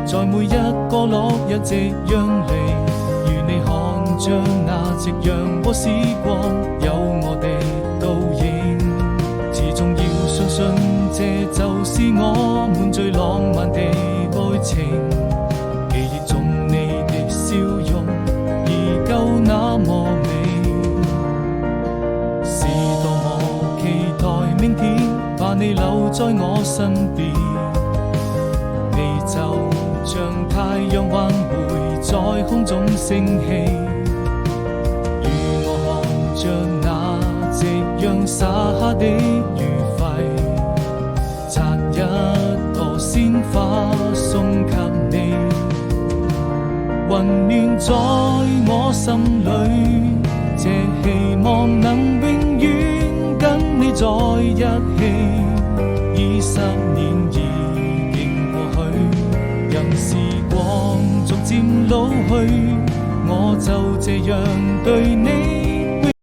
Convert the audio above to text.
在每一個落日夕陽離，如你看着那夕陽和時光，有我的倒影。始終要相信，這就是我們最浪漫的愛情。記憶中你的笑容，依舊那麼美。是多麼期待明天，把你留在我身邊。你就像太陽還會在空中升起，與我看着那夕陽灑下的餘暉，摘一朵鮮花送給你，溫暖在我心裏，這希望能永遠跟你在一起。20年時光逐漸老去，我就這樣對你